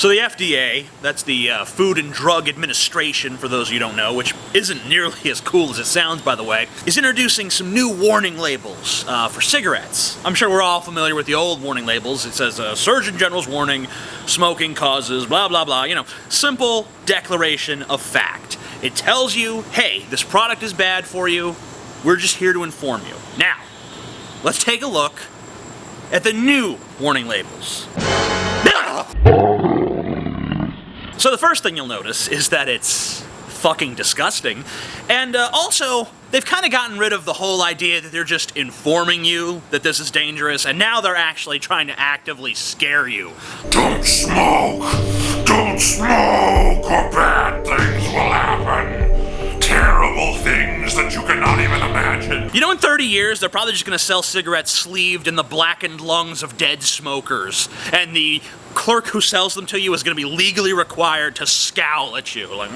So the FDA, that's the Food and Drug Administration, for those of you who don't know, which isn't nearly as cool as it sounds, by the way, is introducing some new warning labels for cigarettes. I'm sure we're all familiar with the old warning labels. It says, Surgeon General's warning, smoking causes, blah, blah, blah. You know, simple declaration of fact. It tells you, hey, this product is bad for you. We're just here to inform you. Now, let's take a look at the new warning labels. So the first thing you'll notice is that it's fucking disgusting. And also, they've kind of gotten rid of the whole idea that they're just informing you that this is dangerous, and now they're actually trying to actively scare you. Don't smoke! Don't smoke, or bad things will happen! Terrible things that you cannot even imagine. You know, in 30 years, they're probably just gonna sell cigarettes sleeved in the blackened lungs of dead smokers, and the clerk who sells them to you is gonna be legally required to scowl at you, like,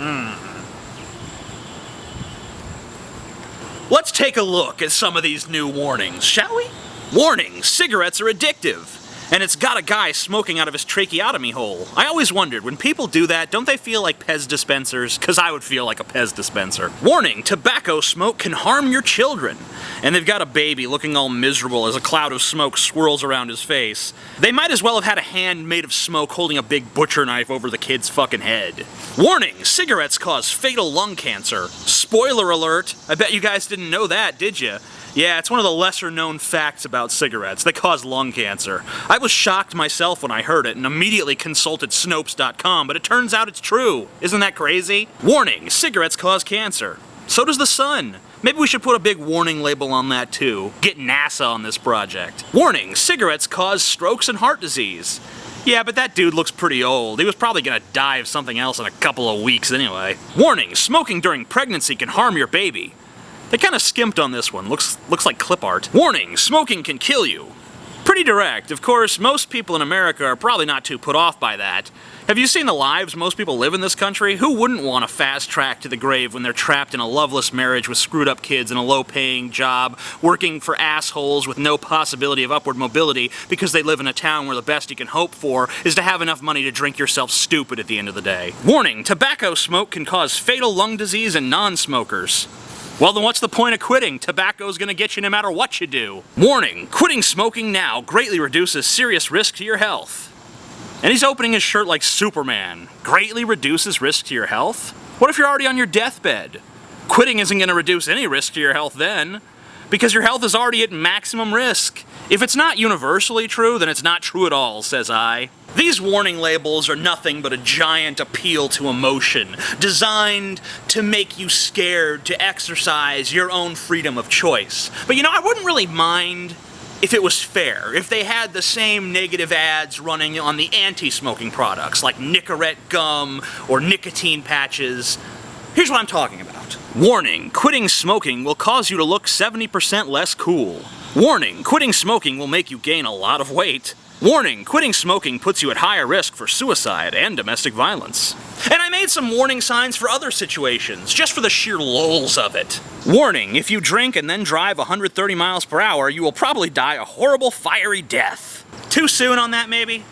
Let's take a look at some of these new warnings, shall we? Warning, cigarettes are addictive. And it's got a guy smoking out of his tracheotomy hole. I always wondered, when people do that, don't they feel like Pez dispensers? Because I would feel like a Pez dispenser. Warning, tobacco smoke can harm your children. And they've got a baby looking all miserable as a cloud of smoke swirls around his face. They might as well have had a hand made of smoke holding a big butcher knife over the kid's fucking head. Warning, cigarettes cause fatal lung cancer. Spoiler alert, I bet you guys didn't know that, did you? Yeah, it's one of the lesser-known facts about cigarettes. They cause lung cancer. I was shocked myself when I heard it and immediately consulted Snopes.com, but it turns out it's true. Isn't that crazy? Warning, cigarettes cause cancer. So does the sun. Maybe we should put a big warning label on that too. Get NASA on this project. Warning, cigarettes cause strokes and heart disease. Yeah, but that dude looks pretty old. He was probably gonna die of something else in a couple of weeks anyway. Warning, smoking during pregnancy can harm your baby. They kind of skimped on this one. Looks like clip art. Warning, smoking can kill you. Pretty direct. Of course, most people in America are probably not too put off by that. Have you seen the lives most people live in this country? Who wouldn't want a fast track to the grave when they're trapped in a loveless marriage with screwed up kids and a low-paying job, working for assholes with no possibility of upward mobility because they live in a town where the best you can hope for is to have enough money to drink yourself stupid at the end of the day? Warning, tobacco smoke can cause fatal lung disease in non-smokers. Well, then what's the point of quitting? Tobacco's gonna get you no matter what you do. Warning, quitting smoking now greatly reduces serious risk to your health. And he's opening his shirt like Superman. Greatly reduces risk to your health? What if you're already on your deathbed? Quitting isn't gonna reduce any risk to your health then, because your health is already at maximum risk. If it's not universally true, then it's not true at all, says I. These warning labels are nothing but a giant appeal to emotion, designed to make you scared to exercise your own freedom of choice. But you know, I wouldn't really mind if it was fair, if they had the same negative ads running on the anti-smoking products, like Nicorette gum or nicotine patches. Here's what I'm talking about. Warning, quitting smoking will cause you to look 70% less cool. Warning, quitting smoking will make you gain a lot of weight. Warning, quitting smoking puts you at higher risk for suicide and domestic violence. And I made some warning signs for other situations, just for the sheer lulz of it. Warning, if you drink and then drive 130 miles per hour, you will probably die a horrible, fiery death. Too soon on that, maybe?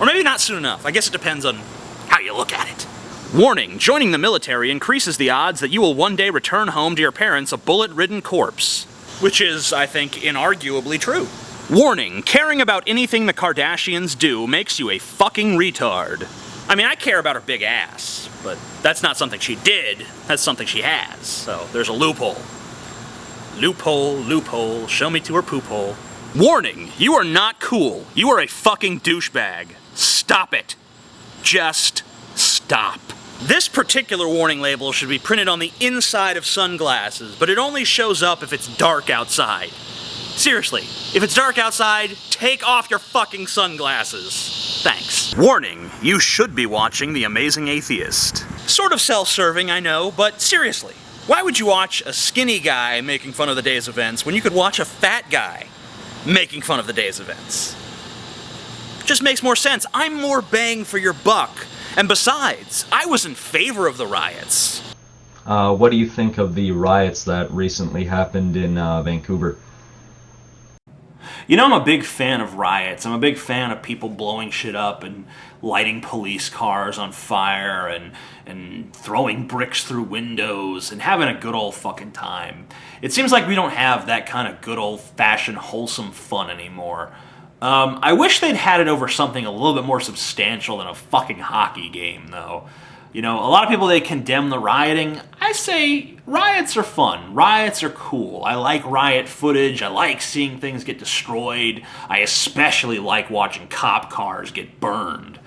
Or maybe not soon enough. I guess it depends on how you look at it. Warning, joining the military increases the odds that you will one day return home to your parents a bullet-ridden corpse. Which is, I think, inarguably true. Warning, caring about anything the Kardashians do makes you a fucking retard. I mean, I care about her big ass, but that's not something she did, that's something she has, so there's a loophole. Loophole, loophole, show me to her poop hole. Warning, you are not cool. You are a fucking douchebag. Stop it. Just stop. This particular warning label should be printed on the inside of sunglasses, but it only shows up if it's dark outside. Seriously, if it's dark outside, take off your fucking sunglasses. Thanks. Warning, you should be watching The Amazing Atheist. Sort of self-serving, I know, but seriously, why would you watch a skinny guy making fun of the day's events when you could watch a fat guy making fun of the day's events? Just makes more sense. I'm more bang for your buck. And besides, I was in favor of the riots. What do you think of the riots that recently happened in Vancouver? You know, I'm a big fan of riots. I'm a big fan of people blowing shit up and lighting police cars on fire and throwing bricks through windows and having a good old fucking time. It seems like we don't have that kind of good old-fashioned wholesome fun anymore. I wish they'd had it over something a little bit more substantial than a fucking hockey game, though. You know, a lot of people, they condemn the rioting. I say riots are fun. Riots are cool. I like riot footage. I like seeing things get destroyed. I especially like watching cop cars get burned.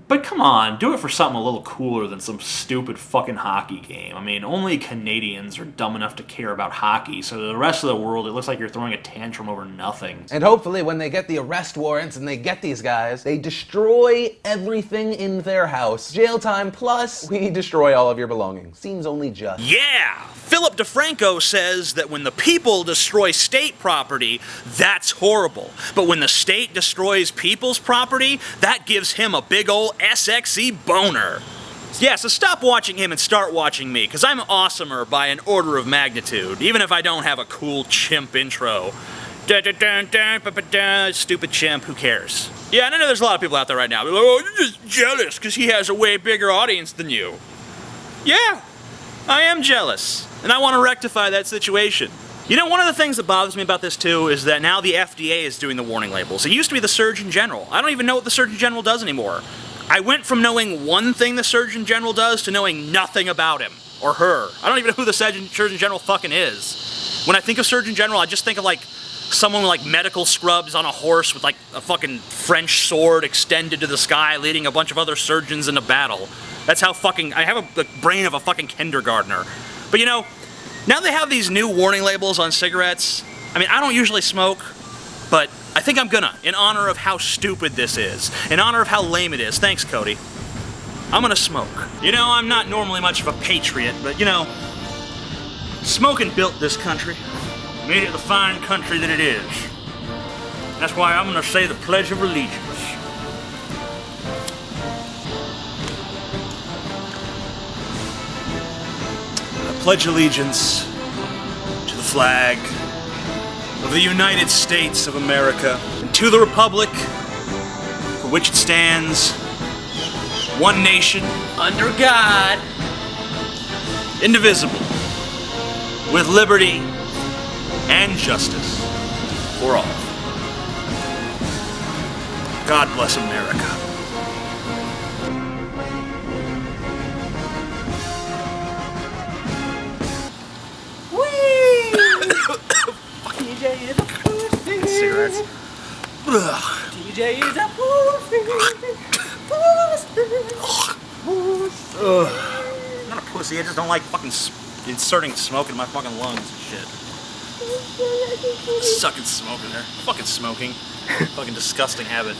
But come on, do it for something a little cooler than some stupid fucking hockey game. I mean, only Canadians are dumb enough to care about hockey, so to the rest of the world, it looks like you're throwing a tantrum over nothing. And hopefully when they get the arrest warrants and they get these guys, they destroy everything in their house. Jail time plus we destroy all of your belongings. Seems only just. Yeah! Philip DeFranco says that when the people destroy state property, that's horrible. But when the state destroys people's property, that gives him a big ol' SXE boner. Yeah, so stop watching him and start watching me, because I'm awesomer by an order of magnitude, even if I don't have a cool chimp intro. Stupid chimp, who cares? Yeah, and I know there's a lot of people out there right now. They're like, oh, you're just jealous because he has a way bigger audience than you. Yeah, I am jealous, and I want to rectify that situation. You know, one of the things that bothers me about this, too, is that now the FDA is doing the warning labels. It used to be the Surgeon General. I don't even know what the Surgeon General does anymore. I went from knowing one thing the Surgeon General does to knowing nothing about him or her. I don't even know who the Surgeon General fucking is. When I think of Surgeon General, I just think of, like, someone with, like, medical scrubs on a horse with, like, a fucking French sword extended to the sky leading a bunch of other surgeons into battle. That's how fucking... I have the brain of a fucking kindergartner. But, you know... Now they have these new warning labels on cigarettes. I mean, I don't usually smoke, but I think I'm gonna, in honor of how stupid this is, in honor of how lame it is. Thanks, Cody. I'm gonna smoke. You know, I'm not normally much of a patriot, but you know, smoking built this country, made it the fine country that it is. That's why I'm gonna say the Pledge of Allegiance. Pledge allegiance to the flag of the United States of America and to the republic for which it stands, one nation, under God, indivisible, with liberty and justice for all. God bless America. DJ is a pussy. Cigarettes. DJ is a pussy. I'm not a pussy, I just don't like fucking inserting smoke in my fucking lungs and shit. Sucking smoke in there. Fucking smoking. Fucking disgusting habit.